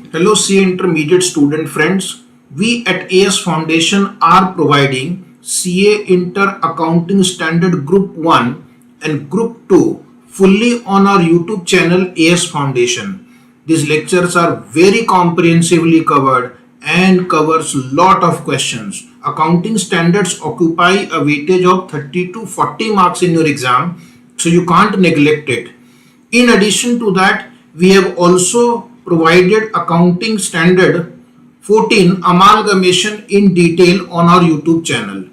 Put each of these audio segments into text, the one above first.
Hello CA Intermediate student friends. We at AS Foundation are providing CA Inter Accounting Standard Group 1 and Group 2 fully on our YouTube channel AS Foundation. These lectures are very comprehensively covered and covers lot of questions. Accounting standards occupy a weightage of 30 to 40 marks in your exam, so you can't neglect it. In addition to that, we have also provided accounting standard 14 amalgamation in detail on our YouTube channel.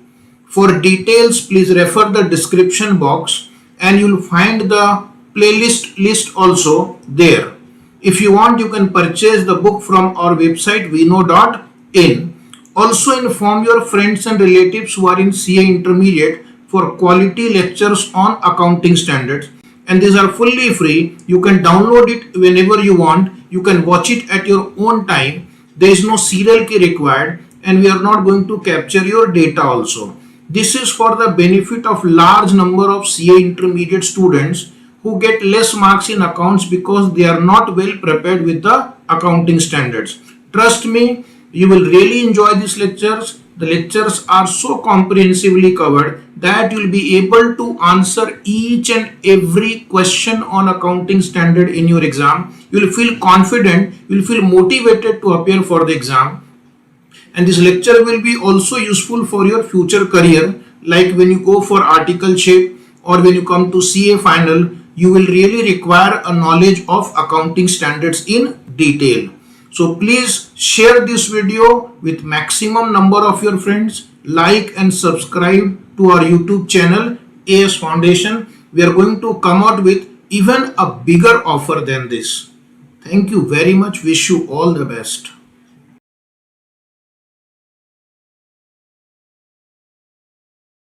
For details, please refer the description box and you'll find the playlist list also there. If you want, you can purchase the book from our website vinod.in. Also inform your friends and relatives who are in CA Intermediate for quality lectures on accounting standards, and these are fully free. You can download it whenever you want. You can watch it at your own time. There is no serial key required, and we are not going to capture your data also. This is for the benefit of large number of CA Intermediate students who get less marks in accounts because they are not well prepared with the accounting standards. Trust me, you will really enjoy these lectures. The lectures are so comprehensively covered that you will be able to answer each and every question on accounting standard in your exam. You will feel confident, you will feel motivated to appear for the exam. And this lecture will be also useful for your future career, like when you go for articleship or when you come to CA final, you will really require a knowledge of accounting standards in detail. So please share this video with maximum number of your friends, like and subscribe to our YouTube channel AS Foundation. We are going to come out with even a bigger offer than this. Thank you very much. Wish you all the best.